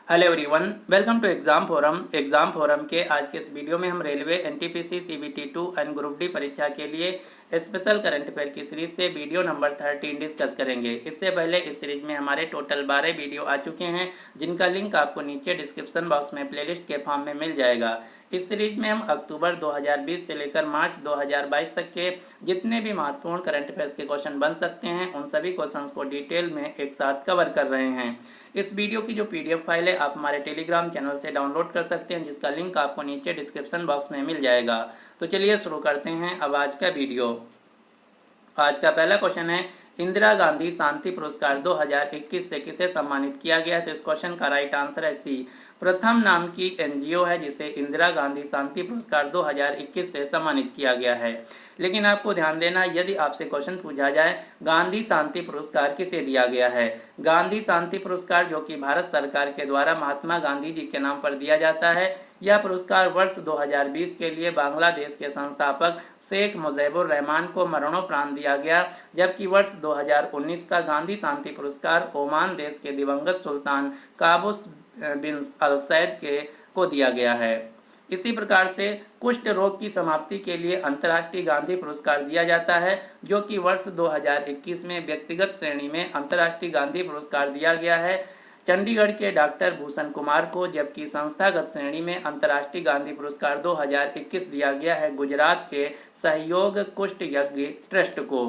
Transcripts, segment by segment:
Hello everyone, welcome to exam forum के आज के इस वीडियो में हम railway NTPC CBT 2 and group D परीक्षा के लिए स्पेशल करंट अफेयर की सीरीज से वीडियो नंबर 13 डिस्कस करेंगे। इससे पहले इस सीरीज में हमारे टोटल 12 वीडियो आ चुके हैं, जिनका लिंक आपको नीचे डिस्क्रिप्शन बॉक्स में प्लेलिस्ट के फॉर्म में मिल जाएगा। इस सीरीज में हम अक्टूबर 2020 से लेकर मार्च 2022 तक के जितने भी महत्वपूर्ण करंट अफेयर्स के क्वेश्चन बन सकते हैं, उन सभी क्वेश्चंस को डिटेल में एक साथ कवर कर रहे हैं। इस वीडियो की जो पीडीएफ फाइल है आप हमारे टेलीग्राम चैनल से डाउनलोड कर सकते हैं, जिसका लिंक आपको नीचे डिस्क्रिप्शन बॉक्स में मिल जाएगा। तो चलिए शुरू करते हैं अब आज का वीडियो। आज का पहला क्वेश्चन है, इंदिरा गांधी शांति पुरस्कार 2021 से किसे सम्मानित किया गया है? तो इस क्वेश्चन का राइट आंसर है सी, प्रथम नाम की एनजीओ है जिसे इंदिरा गांधी शांति पुरस्कार 2021 से सम्मानित किया गया है। लेकिन आपको ध्यान देना, यदि आपसे क्वेश्चन पूछा जाए गांधी शांति पुरस्कार किसे दिया गया है, गांधी शांति पुरस्कार जो कि भारत सरकार के द्वारा महात्मा गांधी जी के नाम पर दिया जाता है, यह पुरस्कार वर्ष 2020 के लिए बांग्लादेश के संस्थापक शेख मुजीबुर रहमान को मरणोपरांत दिया गया, जबकि वर्ष 2019 का गांधी शांति पुरस्कार ओमान देश के दिवंगत सुल्तान काबूस बिन अल सैद को दिया गया है। इसी प्रकार से कुष्ठ रोग की समाप्ति के लिए अंतर्राष्ट्रीय गांधी पुरस्कार दिया जाता है, जो कि वर्ष 2021 में व्यक्तिगत श्रेणी में अंतर्राष्ट्रीय गांधी पुरस्कार दिया गया है चंडीगढ़ के डॉक्टर भूषण कुमार को, जबकि संस्थागत श्रेणी में अंतर्राष्ट्रीय गांधी पुरस्कार 2021 दिया गया है गुजरात के सहयोग कुष्ठ यज्ञ ट्रस्ट को।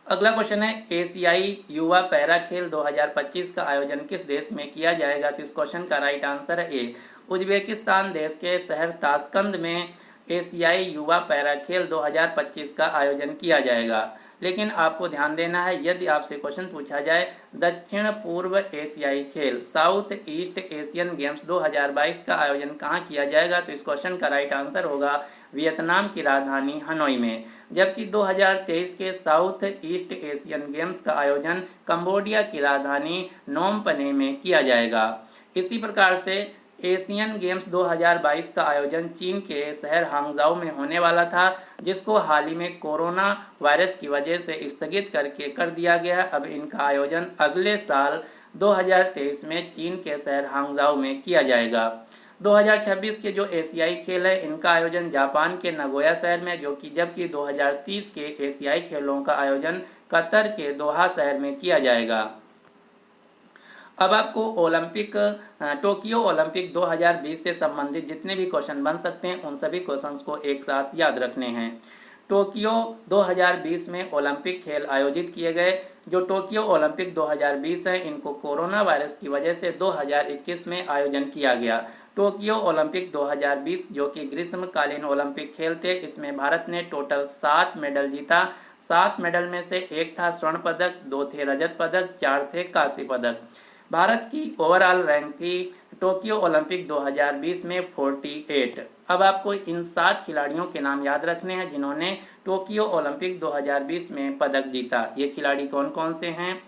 अगला क्वेश्चन है, एशियाई युवा पैरा खेल 2025 का आयोजन किस देश में किया जाएगा? तो इस क्वेश्चन का राइट आंसर है ए, उज्बेकिस्तान देश के शहर ताशकंद में एशियाई युवा पैरा खेल 2025 का आयोजन किया जाएगा। लेकिन आपको ध्यान देना है, यदि आपसे क्वेश्चन पूछा जाए दक्षिण पूर्व एशियाई खेल साउथ ईस्ट एशियन गेम्स 2022 का आयोजन कहाँ किया जाएगा? तो इस क्वेश्चन का राइट आंसर होगा वियतनाम की राजधानी हनोई में, जबकि 2023 के साउथ ईस्ट एशियन गेम्स का आयोजन कंबोडिया की राजधानी नोम पने में किया जाएगा। इसी प्रकार से एशियन गेम्स 2022 का आयोजन चीन के शहर हांगझाओ में होने वाला था, जिसको हाल ही में कोरोना वायरस की वजह से स्थगित करके कर दिया गया। अब इनका आयोजन अगले साल 2023 में चीन के शहर हांगझाओ में किया जाएगा। 2026 के जो एशियाई खेल है, इनका आयोजन जापान के नगोया शहर में, जबकि 2030 के एशियाई खेलों का आयोजन कतर के दोहा शहर में किया जाएगा। अब आपको टोक्यो ओलंपिक 2020 से संबंधित जितने भी क्वेश्चन बन सकते हैं, उन सभी क्वेश्चंस को एक साथ याद रखने हैं। टोक्यो 2020 में ओलंपिक खेल आयोजित किए गए। जो टोक्यो ओलंपिक 2020 है, इनको कोरोना वायरस की वजह से 2021 में आयोजन किया गया। टोक्यो ओलंपिक 2020 जो कि ग्रीष्मकालीन ओलंपिक खेल थे, इसमें भारत ने टोटल 7 मेडल जीता। 7 मेडल में से 1 था स्वर्ण पदक, 2 थे रजत पदक, 4 थे कांस्य पदक। भारत की ओवरऑल रैंक थी टोक्यो ओलंपिक 2020 में 48। अब आपको इन 7 खिलाड़ियों के नाम याद रखने हैं जिन्होंने टोक्यो ओलंपिक 2020 में पदक जीता। ये खिलाड़ी कौन कौन से हैं?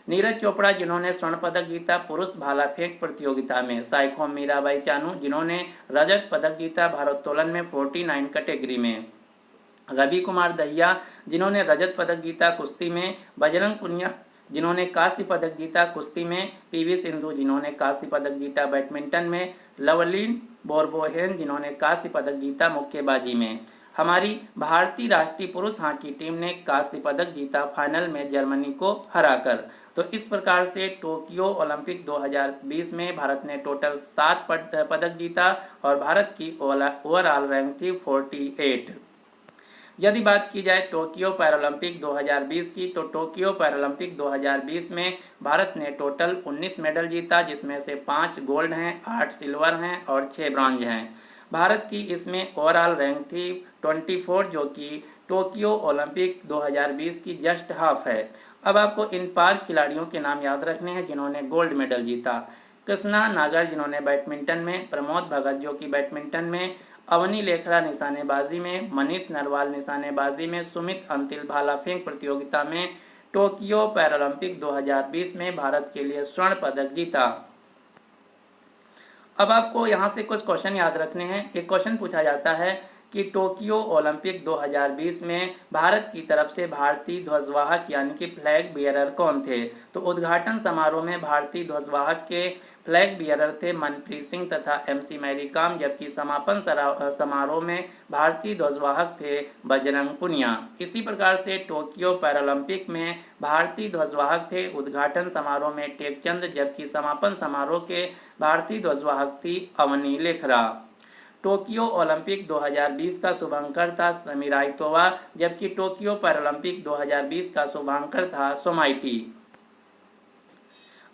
नीरज चोपड़ा जिन्होंने स्वर्ण पदक जीता पुरुष भाला फेंक प्रतियोगिता में, साइखो मीराबाई चानू जिन्होंने रजत पदक जीता भारोत्तोलन में 49 कैटेगरी में, रवि कुमार दहिया जिन्होंने रजत पदक जीता कुश्ती में, बजरंग पुनिया जिन्होंने कांस्य पदक जीता कुश्ती में, पीवी सिंधु जिन्होंने कांस्य पदक जीता बैडमिंटन में, लवलीन बोरगोहेन जिन्होंने कांस्य पदक जीता मुक्केबाजी में। हमारी भारतीय राष्ट्रीय पुरुष हॉकी टीम ने कांस्य पदक जीता फाइनल में जर्मनी को हराकर। तो इस प्रकार से टोक्यो ओलंपिक 2020 में भारत ने टोटल 7 पदक जीता और भारत की ओवरऑल रैंक थी 48। यदि बात की जाए टोक्यो पैरालंपिक 2020 की, तो टोक्यो पैरालंपिक 2020 में भारत ने टोटल 19 मेडल जीता, जिसमें से 5 गोल्ड हैं, 8 सिल्वर हैं और 6 ब्रॉन्ज हैं। भारत की इसमें ओवरऑल रैंक थी 24, जो कि टोक्यो ओलंपिक 2020 की जस्ट हाफ है। अब आपको इन 5 खिलाड़ियों के नाम याद रखने हैं जिन्होंने गोल्ड मेडल जीता। कृष्णा नागर जिन्होंने बैडमिंटन में, प्रमोद भगत जो कि बैडमिंटन में, अवनी लेखरा निशानेबाजी में, मनीष नरवाल निशानेबाजी में, सुमित अंतिल भाला फेंक प्रतियोगिता में टोक्यो पैरालंपिक 2020 में भारत के लिए स्वर्ण पदक जीता। अब आपको यहाँ से कुछ क्वेश्चन याद रखने हैं। एक क्वेश्चन पूछा जाता है कि टोक्यो ओलंपिक 2020 में भारत की तरफ से भारतीय ध्वजवाहक यानी कि फ्लैग बियरर कौन थे? तो उद्घाटन समारोह में भारतीय ध्वजवाहक के फ्लैग बियरर थे मनप्रीत सिंह तथा एमसी मैरी कॉम, जबकि समापन समारोह में भारतीय ध्वजवाहक थे बजरंग पुनिया। इसी प्रकार से टोक्यो पैरालंपिक में भारतीय ध्वजवाहक थे उद्घाटन समारोह में टेकचंद, जबकि समापन समारोह के भारतीय ध्वजवाहक थी अवनी लेखरा। टोक्यो ओलंपिक 2020 का शुभांकर था समीराइतोवा, जबकि टोक्यो पैरालंपिक 2020 का शुभांकर था सोमाइटी।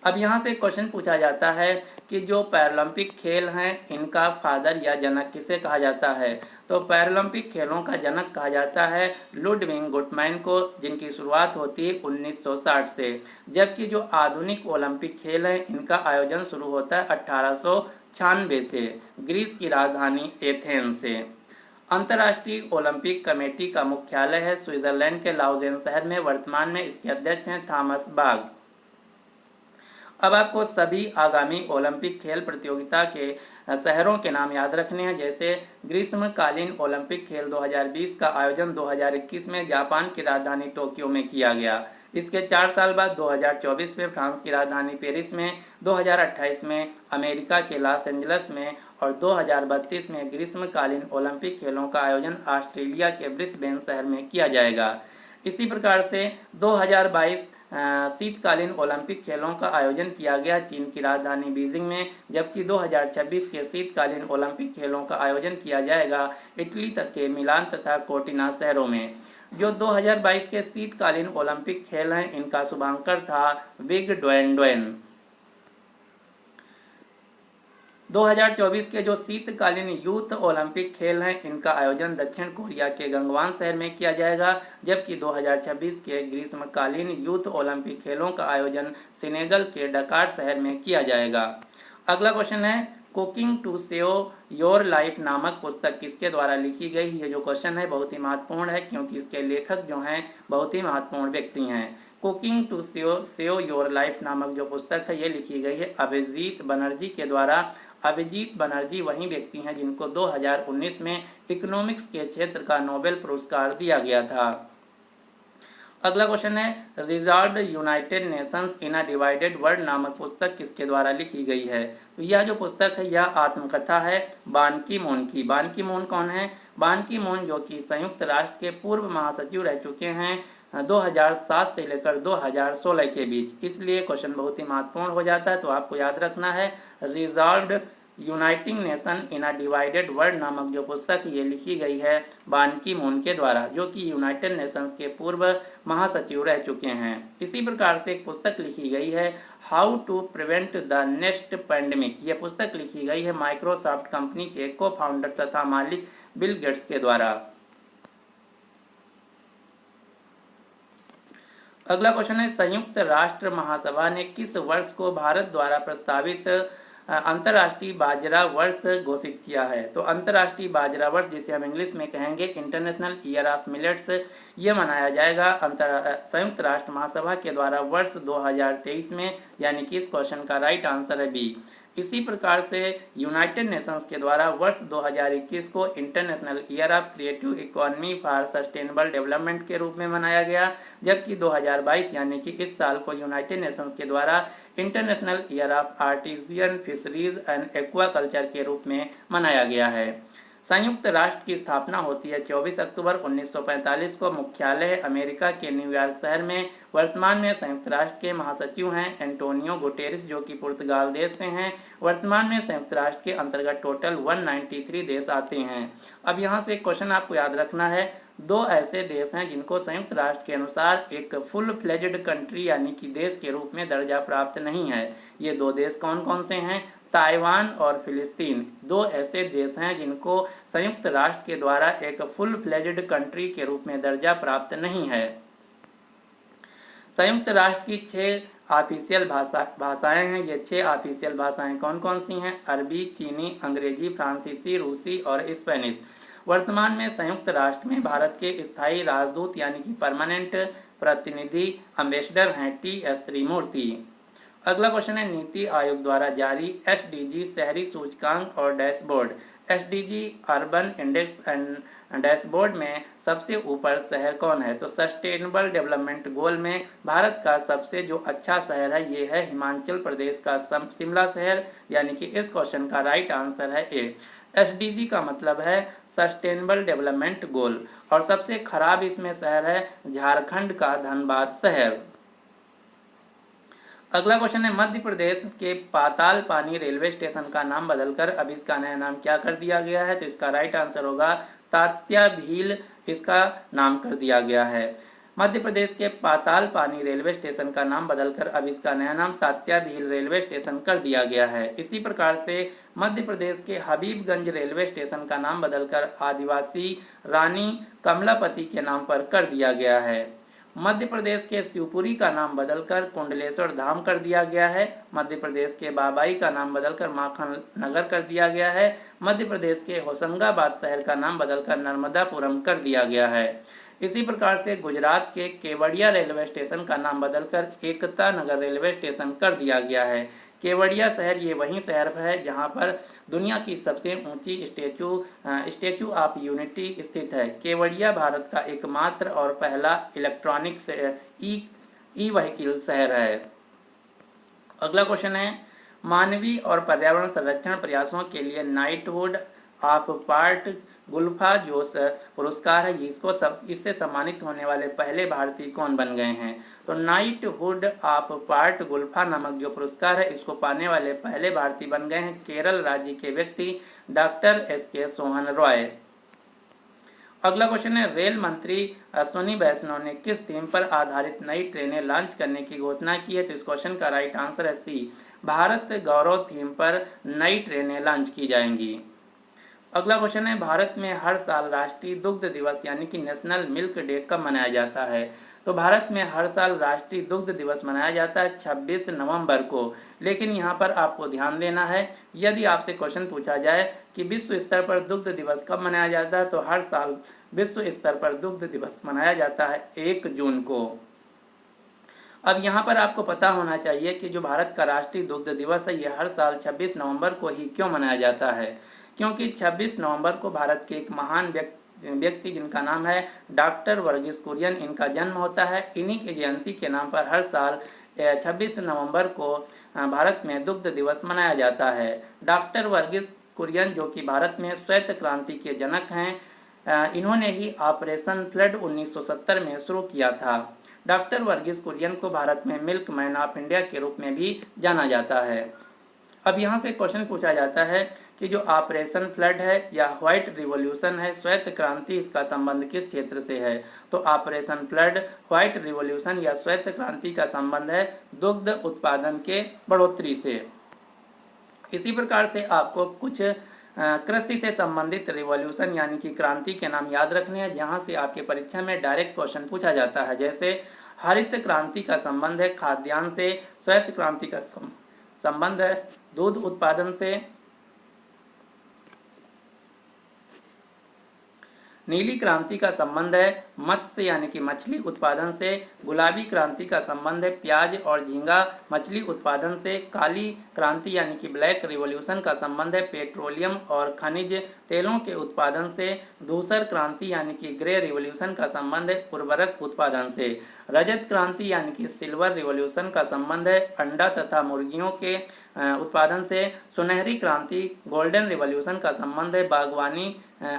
अब यहाँ से क्वेश्चन पूछा जाता है कि जो पैरालंपिक खेल हैं इनका फादर या जनक किसे कहा जाता है? तो पैरालंपिक खेलों का जनक कहा जाता है लुडविग गुटमैन को, जिनकी शुरुआत होती है 1960 से, जबकि जो आधुनिक ओलंपिक खेल हैं इनका आयोजन शुरू होता है 1896 से ग्रीस की राजधानी एथेंस से। अंतर्राष्ट्रीय ओलंपिक कमेटी का मुख्यालय है स्विट्जरलैंड के लाउजेन शहर में। वर्तमान में इसके अध्यक्ष हैं थॉमस बाग। अब आपको सभी आगामी ओलंपिक खेल प्रतियोगिता के शहरों के नाम याद रखने हैं। जैसे ग्रीष्मकालीन ओलंपिक खेल 2020 का आयोजन 2021 में जापान की राजधानी टोक्यो में किया गया। इसके 4 साल बाद 2024 में फ्रांस की राजधानी पेरिस में, 2028 में अमेरिका के लॉस एंजल्स में और 2032 में ग्रीष्मकालीन ओलंपिक खेलों का आयोजन ऑस्ट्रेलिया के ब्रिस्बेन शहर में किया जाएगा। इसी प्रकार से 2022 शीतकालीन ओलंपिक खेलों का आयोजन किया गया चीन की राजधानी बीजिंग में, जबकि 2026 के शीतकालीन ओलंपिक खेलों का आयोजन किया जाएगा इटली तक के मिलान तथा कोर्टिना शहरों में। जो 2022 के शीतकालीन ओलंपिक खेल हैं इनका शुभांकर था विग डोएन। 2024 के जो शीतकालीन यूथ ओलंपिक खेल हैं इनका आयोजन दक्षिण कोरिया के गंगवान शहर में किया जाएगा, जबकि 2026 के ग्रीष्मकालीन यूथ ओलंपिक खेलों का आयोजन सेनेगल के डकार शहर में किया जाएगा। अगला क्वेश्चन है cooking to save your life नामक पुस्तक किसके द्वारा लिखी गई? ये जो क्वेश्चन है बहुत ही महत्वपूर्ण है क्योंकि इसके लेखक जो हैं बहुत ही महत्वपूर्ण व्यक्ति हैं। Cooking to save your life नामक जो पुस्तक है ये लिखी गई है अभिजीत बनर्जी के द्वारा। अभिजीत बनर्जी वही व्यक्ति हैं जिनको 2019 में इकोनॉमिक्स के क्षेत्र का नोबेल पुरस्कार दिया गया था। अगला क्वेश्चन है रिजॉल्व यूनाइटेड नेशंस इन अ डिवाइडेड वर्ल्ड नामक पुस्तक किसके द्वारा लिखी गई है? तो यह जो पुस्तक है यह आत्मकथा है बान की मून की। बान की मून कौन है? बान की मून जो कि संयुक्त राष्ट्र के पूर्व महासचिव रह चुके हैं 2007 से लेकर 2016 के बीच, इसलिए क्वेश्चन बहुत ही महत्वपूर्ण हो जाता है। तो आपको याद रखना है resolve uniting nation in a divided world नामक जो पुस्तक ये लिखी गई है बान की मून के द्वारा, जो कि यूनाइटेड नेशंस के पूर्व महासचिव रह चुके हैं। इसी प्रकार से एक पुस्तक लिखी गई है how to prevent the next pandemic. यह पुस्तक लिखी गई है माइक्रोसॉफ्ट कंपनी के को फाउंडर तथा मालिक बिल गेट्स के द्वारा। अगला क्वेश्चन है संयुक्त राष्ट्र महासभा ने किस वर्ष को भारत द्वारा प्रस्तावित अंतर्राष्ट्रीय बाजरा वर्ष घोषित किया है? तो अंतर्राष्ट्रीय बाजरा वर्ष जिसे हम इंग्लिश में कहेंगे इंटरनेशनल ईयर ऑफ मिलेट्स, ये मनाया जाएगा संयुक्त राष्ट्र महासभा के द्वारा वर्ष 2023 में, यानी कि इस क्वेश्चन का राइट आंसर है बी। इसी प्रकार से यूनाइटेड नेशंस के द्वारा वर्ष 2021 को international Year of creative economy for sustainable development के रूप में मनाया गया, जबकि 2022 यानी कि इस साल को यूनाइटेड नेशंस के द्वारा International Year of Artisan Fisheries and Aquaculture के रूप में मनाया गया है। संयुक्त राष्ट्र की स्थापना होती है 24 अक्टूबर 1945 को। मुख्यालय है अमेरिका के न्यूयॉर्क शहर में। वर्तमान में संयुक्त राष्ट्र के महासचिव हैं एंटोनियो गुटेरेस जो कि पुर्तगाल देश से हैं। वर्तमान में संयुक्त राष्ट्र के अंतर्गत टोटल 193 देश आते हैं। अब यहाँ से एक क्वेश्चन आपको याद रखना है, दो ऐसे देश हैं जिनको संयुक्त राष्ट्र के अनुसार एक फुल फ्लेज्ड कंट्री यानी कि देश के रूप में दर्जा प्राप्त नहीं है। ये दो देश कौन कौन से हैं? ताइवान और फिलिस्तीन दो ऐसे देश हैं जिनको संयुक्त राष्ट्र के द्वारा एक फुल फ्लेज्ड कंट्री के रूप में दर्जा प्राप्त नहीं है। संयुक्त राष्ट्र की 6 ऑफिशियल भाषाएं हैं। ये 6 ऑफिशियल भाषाएं कौन कौन सी हैं? अरबी, चीनी, अंग्रेजी, फ्रांसीसी, रूसी और स्पेनिश। वर्तमान में संयुक्त राष्ट्र में भारत के स्थायी राजदूत यानी कि परमानेंट प्रतिनिधि एम्बेसडर हैं टी एस त्रिमूर्ति। अगला क्वेश्चन है नीति आयोग द्वारा जारी एसडीजी शहरी सूचकांक और dashboard. SDG urban index and dashboard में सबसे ऊपर शहर कौन है? तो सस्टेनेबल डेवलपमेंट गोल में भारत का सबसे जो अच्छा शहर है ये है हिमाचल प्रदेश का शिमला शहर, यानी कि इस क्वेश्चन का राइट आंसर है ए। एसडीजी का मतलब है सस्टेनेबल डेवलपमेंट गोल, और सबसे खराब इसमें शहर है झारखंड का धनबाद शहर। अगला क्वेश्चन है मध्य प्रदेश के पाताल पानी रेलवे स्टेशन का नाम बदलकर अब इसका नया नाम क्या कर दिया गया है? तो इसका राइट आंसर होगा तात्या भील, इसका नाम कर दिया गया है। मध्य प्रदेश के पाताल पानी रेलवे स्टेशन का नाम बदलकर अब इसका नया नाम तात्या भील रेलवे स्टेशन कर दिया गया है। इसी प्रकार से मध्य प्रदेश के हबीबगंज रेलवे स्टेशन का नाम बदलकर आदिवासी रानी कमलापति के नाम पर कर दिया गया है। मध्य प्रदेश के शिवपुरी का नाम बदलकर कुंडलेश्वर धाम कर दिया गया है। मध्य प्रदेश के बाबाई का नाम बदलकर माखन नगर कर दिया गया है। मध्य प्रदेश के होशंगाबाद शहर का नाम बदलकर नर्मदापुरम कर दिया गया है। इसी प्रकार से गुजरात के केवड़िया रेलवे स्टेशन का नाम बदलकर एकता नगर रेलवे स्टेशन कर दिया गया है। केवड़िया शहर ये वही शहर है जहां पर दुनिया की सबसे ऊंची स्टैचू ऑफ यूनिटी स्थित है। केवड़िया भारत का एकमात्र और पहला इलेक्ट्रॉनिक ई व्हीकल शहर है। अगला क्वेश्चन है मानवीय और पर्यावरण संरक्षण प्रयासों के लिए नाइटहुड ऑफ पार्ट गुल्फा जो पुरस्कार है इससे सम्मानित होने वाले पहले भारतीय कौन बन गए हैं? तो नाइटहुड ऑफ पार्ट गुल्फा नामक जो पुरस्कार है इसको पाने वाले पहले भारतीय बन गए हैं केरल राज्य के व्यक्ति डॉक्टर एस.के. सोहन रॉय। अगला क्वेश्चन है रेल मंत्री अश्विनी वैष्णव ने किस थीम पर आधारित नई ट्रेनें लॉन्च करने की घोषणा की है? तो इस क्वेश्चन का राइट आंसर है सी, भारत गौरव थीम पर नई ट्रेनें लॉन्च की जाएंगी। अगला क्वेश्चन है भारत में हर साल राष्ट्रीय दुग्ध दिवस यानी कि नेशनल मिल्क डे कब मनाया जाता है? तो भारत में हर साल राष्ट्रीय दुग्ध दिवस मनाया जाता है 26 नवंबर को। लेकिन यहाँ पर आपको ध्यान देना है, यदि आपसे क्वेश्चन पूछा जाए कि विश्व स्तर पर दुग्ध दिवस कब मनाया जाता है, तो हर साल विश्व स्तर पर दुग्ध दिवस मनाया जाता है 1 जून को। अब यहाँ पर आपको पता होना चाहिए कि जो भारत का राष्ट्रीय दुग्ध दिवस है ये हर साल 26 नवंबर को ही क्यों मनाया जाता है, क्योंकि 26 नवंबर को भारत के एक महान व्यक्ति जिनका नाम है डॉक्टर वर्गीस कुरियन, इनका जन्म होता है। इन्हीं की जयंती के नाम पर हर साल 26 नवंबर को भारत में दुग्ध दिवस मनाया जाता है। डॉक्टर वर्गीस कुरियन जो कि भारत में श्वेत क्रांति के जनक हैं, इन्होंने ही ऑपरेशन फ्लड 1970 में शुरू किया था। डॉक्टर वर्गीस कुरियन को भारत में मिल्क मैन ऑफ इंडिया के रूप में भी जाना जाता है। अब यहाँ से क्वेश्चन पूछा जाता है कि जो ऑपरेशन फ्लड है या व्हाइट रिवॉल्यूशन है, श्वेत क्रांति, इसका संबंध किस क्षेत्र से है? तो ऑपरेशन फ्लड, व्हाइट रिवॉल्यूशन या श्वेत क्रांति का संबंध है दुग्ध उत्पादन के बढ़ोतरी से। इसी प्रकार से आपको कुछ कृषि से संबंधित रिवॉल्यूशन यानी कि क्रांति के नाम याद रखने हैं, जहाँ से आपके परीक्षा में डायरेक्ट क्वेश्चन पूछा जाता है। जैसे हरित क्रांति का संबंध है खाद्यान्न से, श्वेत क्रांति का संबंध है दूध उत्पादन से, नीली क्रांति का संबंध है मत्स्य यानी कि मछली उत्पादन से, गुलाबी क्रांति का संबंध है प्याज और झींगा मछली उत्पादन से, काली क्रांति यानी कि ब्लैक रिवॉल्यूशन का संबंध है पेट्रोलियम और खनिज तेलों के उत्पादन से, धूसर क्रांति यानी कि ग्रे रिवॉल्यूशन का संबंध है उर्वरक उत्पादन से, रजत क्रांति यानी कि सिल्वर रिवॉल्यूशन का संबंध है अंडा तथा मुर्गियों के उत्पादन से, सुनहरी क्रांति गोल्डन रिवॉल्यूशन का संबंध है बागवानी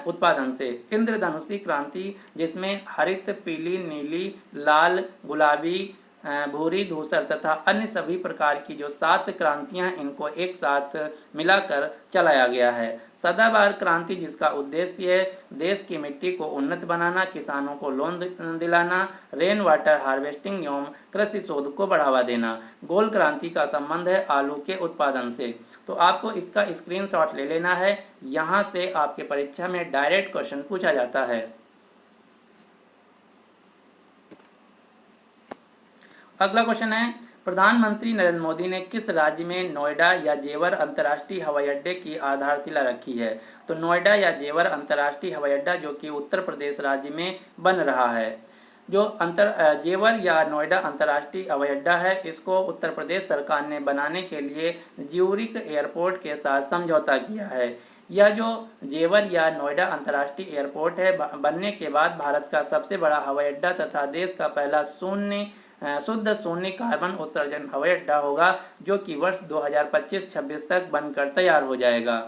उत्पादन से, इंद्रधनुषी क्रांति जिसमें हरित, पीली, नीली, लाल, गुलाबी, भूरी, धूसर तथा अन्य सभी प्रकार की जो 7 क्रांतियां इनको एक साथ मिलाकर चलाया गया है। सदाबहार क्रांति जिसका उद्देश्य है देश की मिट्टी को उन्नत बनाना, किसानों को लोन दिलाना, रेन वाटर हार्वेस्टिंग एवं कृषि शोध को बढ़ावा देना। गोल क्रांति का संबंध है आलू के उत्पादन से। तो आपको इसका स्क्रीनशॉट ले लेना है, यहाँ से आपके परीक्षा में डायरेक्ट क्वेश्चन पूछा जाता है। अगला क्वेश्चन है प्रधानमंत्री नरेंद्र मोदी ने किस राज्य में नोएडा या जेवर अंतर्राष्ट्रीय हवाई अड्डे की आधारशिला रखी है? तो नोएडा या जेवर अंतर्राष्ट्रीय हवाई अड्डा जो कि उत्तर प्रदेश राज्य में बन रहा है। जो जेवर या नोएडा अंतर्राष्ट्रीय हवाई अड्डा है, इसको उत्तर प्रदेश सरकार ने बनाने के लिए ज्यूरिख एयरपोर्ट के साथ समझौता किया है। यह जो जेवर या नोएडा अंतर्राष्ट्रीय एयरपोर्ट है, बनने के बाद भारत का सबसे बड़ा हवाई अड्डा तथा देश का पहला शुद्ध शून्य कार्बन उत्सर्जन हवाई अड्डा होगा, जो कि वर्ष 2025-26 तक बनकर तैयार हो जाएगा।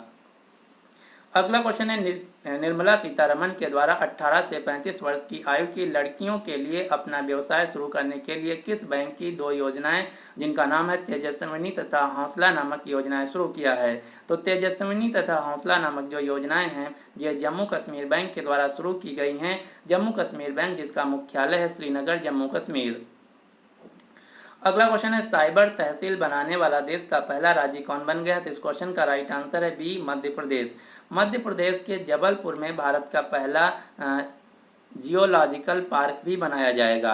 अगला क्वेश्चन है, निर्मला सीतारमण के द्वारा 18 से 35 वर्ष की आयु की लड़कियों के लिए अपना व्यवसाय शुरू करने के लिए किस बैंक की 2 योजनाएं, जिनका नाम है तेजस्विनी तथा हौसला नामक योजनाएं शुरू किया है? तो तेजस्विनी तथा हौसला नामक जो योजनाएं हैं, ये जम्मू कश्मीर बैंक के द्वारा शुरू की गई हैं। जम्मू कश्मीर बैंक, जिसका मुख्यालय है श्रीनगर, जम्मू कश्मीर। अगला क्वेश्चन है, साइबर तहसील बनाने वाला देश का पहला राज्य कौन बन गया? तो इस क्वेश्चन का राइट आंसर है बी, मध्य प्रदेश। मध्य प्रदेश के जबलपुर में भारत का पहला जियोलॉजिकल पार्क भी बनाया जाएगा।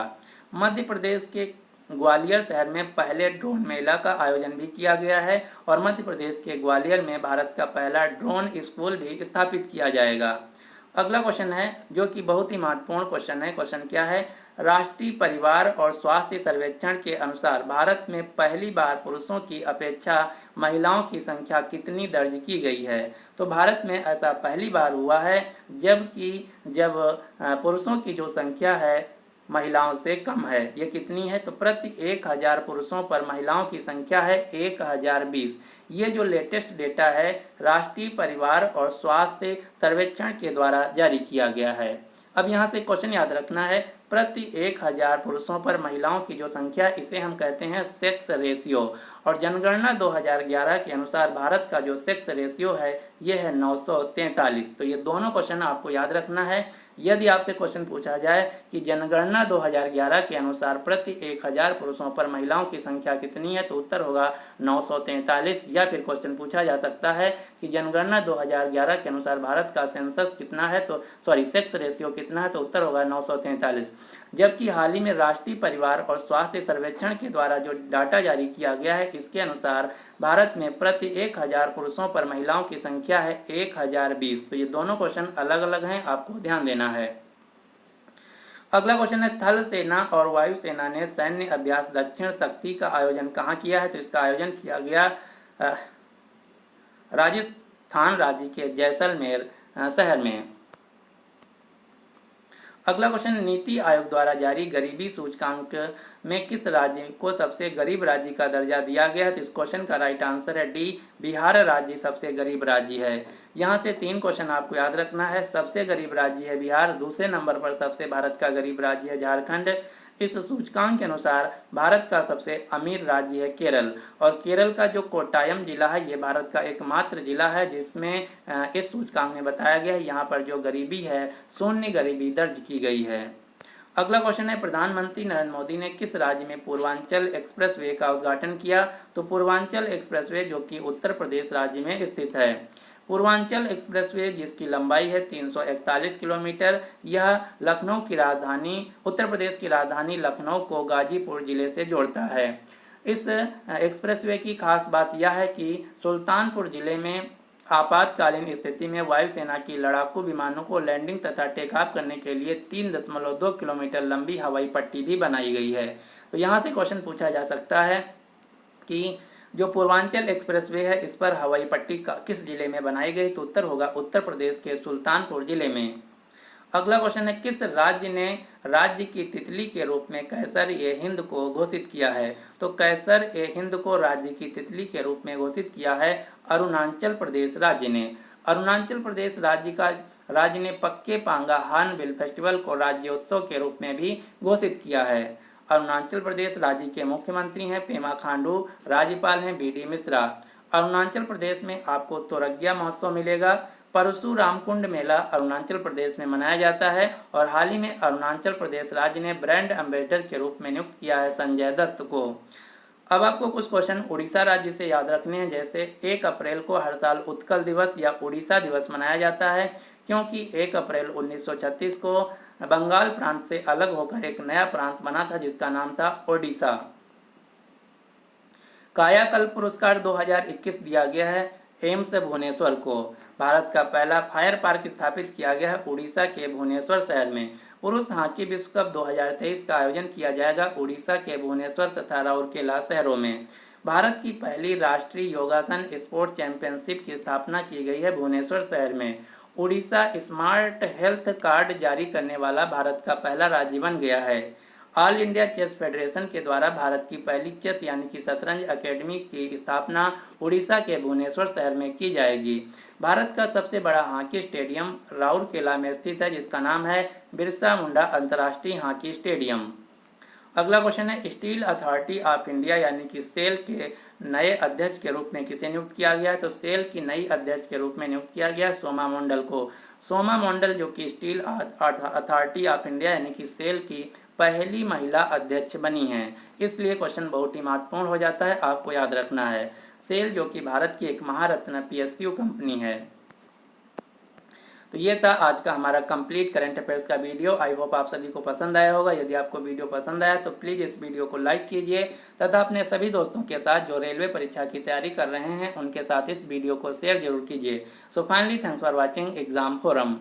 मध्य प्रदेश के ग्वालियर शहर में पहले ड्रोन मेला का आयोजन भी किया गया है और मध्य प्रदेश के ग्वालियर में भारत का पहला ड्रोन स्कूल भी स्थापित किया जाएगा। अगला क्वेश्चन है, जो कि बहुत ही महत्वपूर्ण क्वेश्चन है। क्वेश्चन क्या है? राष्ट्रीय परिवार और स्वास्थ्य सर्वेक्षण के अनुसार भारत में पहली बार पुरुषों की अपेक्षा महिलाओं की संख्या कितनी दर्ज की गई है? तो भारत में ऐसा पहली बार हुआ है जब पुरुषों की जो संख्या है महिलाओं से कम है। ये कितनी है? तो प्रति 1000 पुरुषों पर महिलाओं की संख्या है 1020। ये जो लेटेस्ट डेटा है राष्ट्रीय परिवार और स्वास्थ्य सर्वेक्षण के द्वारा जारी किया गया है। अब यहाँ से क्वेश्चन याद रखना है, प्रति 1000 पुरुषों पर महिलाओं की जो संख्या, इसे हम कहते हैं सेक्स रेशियो। और जनगणना 2011 के अनुसार भारत का जो सेक्स रेशियो है ये है 943। तो ये दोनों क्वेश्चन आपको याद रखना है। यदि आपसे क्वेश्चन पूछा जाए कि जनगणना 2011 के अनुसार प्रति 1000 पुरुषों पर महिलाओं की संख्या कितनी है, तो उत्तर होगा 943। या फिर क्वेश्चन पूछा जा सकता है कि जनगणना 2011 के अनुसार भारत का सेंसस कितना है, तो सेक्स रेशियो कितना है, तो उत्तर होगा 943। जबकि हाल ही में राष्ट्रीय परिवार और स्वास्थ्य सर्वेक्षण के द्वारा जो डाटा जारी किया गया है, इसके अनुसार भारत में प्रति 1000 पुरुषों पर महिलाओं की संख्या है 1020। तो ये दोनों क्वेश्चन अलग अलग हैं, आपको ध्यान देना है। अगला क्वेश्चन है, थल सेना और वायु सेना ने सैन्य अभ्यास दक्षिण शक्ति का आयोजन कहाँ किया है? तो इसका आयोजन किया गया राजस्थान राज्य के जैसलमेर शहर में। अगला क्वेश्चन, नीति आयोग द्वारा जारी गरीबी सूचकांक में किस राज्य को सबसे गरीब राज्य का दर्जा दिया गया है? तो इस क्वेश्चन का राइट आंसर है डी, बिहार राज्य सबसे गरीब राज्य है। यहाँ से 3 क्वेश्चन आपको याद रखना है। सबसे गरीब राज्य है बिहार, दूसरे नंबर पर सबसे भारत का गरीब राज्य है झारखंड। इस सूचकांक के अनुसार भारत का सबसे अमीर राज्य है केरल, और केरल का जो कोट्टायम जिला है ये भारत का एकमात्र जिला है जिसमें इस सूचकांक में बताया गया है यहाँ पर जो गरीबी है, शून्य गरीबी दर्ज की गई है। अगला क्वेश्चन है, प्रधानमंत्री नरेंद्र मोदी ने किस राज्य में पूर्वांचल एक्सप्रेसवे का उद्घाटन किया? तो पूर्वांचल एक्सप्रेसवे जो कि उत्तर प्रदेश राज्य में स्थित है। पूर्वांचल एक्सप्रेसवे जिसकी लंबाई है 341 किलोमीटर, यह लखनऊ की राजधानी, उत्तर प्रदेश की राजधानी लखनऊ को गाजीपुर जिले से जोड़ता है। इस एक्सप्रेसवे की खास बात यह है कि सुल्तानपुर जिले में आपातकालीन स्थिति में वायुसेना की लड़ाकू विमानों को लैंडिंग तथा टेक ऑफ करने के लिए 3.2 किलोमीटर लंबी हवाई पट्टी भी बनाई गई है। तो यहाँ से क्वेश्चन पूछा जा सकता है कि जो पूर्वांचल एक्सप्रेसवे है इस पर हवाई पट्टी किस जिले में बनाई गई? तो उत्तर होगा उत्तर प्रदेश के सुल्तानपुर जिले में। अगला क्वेश्चन है, किस राज्य ने राज्य की तितली के रूप में कैसर-ए-हिंद को घोषित किया है? तो कैसर-ए-हिंद को राज्य की तितली के रूप में घोषित किया है अरुणाचल प्रदेश राज्य ने। अरुणाचल प्रदेश राज्य ने पक्के पांगा हॉर्नबिल फेस्टिवल को राज्योत्सव के रूप में भी घोषित किया है। अरुणाचल प्रदेश राज्य के मुख्यमंत्री हैं पेमा खांडू, राज्यपाल हैं बी.डी. मिश्रा। अरुणाचल प्रदेश में आपको तोरग्या महोत्सव मिलेगा। परशुराम कुंड मेला अरुणाचल प्रदेश में मनाया जाता है और हाल ही में अरुणाचल प्रदेश राज्य ने ब्रांड एम्बेसडर के रूप में नियुक्त किया है संजय दत्त को। अब आपको कुछ क्वेश्चन उड़ीसा राज्य से याद रखने हैं, जैसे 1 अप्रैल को हर साल उत्कल दिवस या उड़ीसा दिवस मनाया जाता है क्योंकि 1 अप्रैल 1936 को बंगाल प्रांत से अलग होकर एक नया प्रांत बना था जिसका नाम था ओडिशा। कायाकल्प पुरस्कार 2021 दिया गया है एम्स भुवनेश्वर को। भारत का पहला फायर पार्क स्थापित किया गया है उड़ीसा के भुवनेश्वर शहर में। पुरुष हॉकी विश्व कप 2023 का आयोजन किया जाएगा उड़ीसा के भुवनेश्वर तथा राउरकेला शहरों में। भारत की पहली राष्ट्रीय योगासन स्पोर्ट चैंपियनशिप की स्थापना की गई है भुवनेश्वर शहर में। उड़ीसा स्मार्ट हेल्थ कार्ड जारी करने वाला भारत का पहला राज्य बन गया है। ऑल इंडिया चेस फेडरेशन के द्वारा भारत की पहली चेस यानी कि शतरंज अकेडमी की स्थापना उड़ीसा के भुवनेश्वर शहर में की जाएगी। भारत का सबसे बड़ा हॉकी स्टेडियम राउरकेला में स्थित है, जिसका नाम है बिरसा मुंडा अंतर्राष्ट्रीय हॉकी स्टेडियम। अगला क्वेश्चन है, स्टील अथॉरिटी ऑफ इंडिया यानी कि सेल के नए अध्यक्ष के रूप में किसे नियुक्त किया गया है? तो सेल की नई अध्यक्ष के रूप में नियुक्त किया गया सोमा मंडल को। सोमा मंडल जो कि स्टील अथॉरिटी ऑफ इंडिया यानी कि सेल की पहली महिला अध्यक्ष बनी हैं, इसलिए क्वेश्चन बहुत ही महत्वपूर्ण हो जाता है, आपको याद रखना है। सेल जो कि भारत की एक महारत्न पीएसयू कंपनी है। तो ये था आज का हमारा कंप्लीट करंट अफेयर्स का वीडियो। आई होप आप सभी को पसंद आया होगा। यदि आपको वीडियो पसंद आया तो प्लीज़ इस वीडियो को लाइक कीजिए तथा अपने सभी दोस्तों के साथ जो रेलवे परीक्षा की तैयारी कर रहे हैं उनके साथ इस वीडियो को शेयर जरूर कीजिए। So finally thanks for watching exam forum.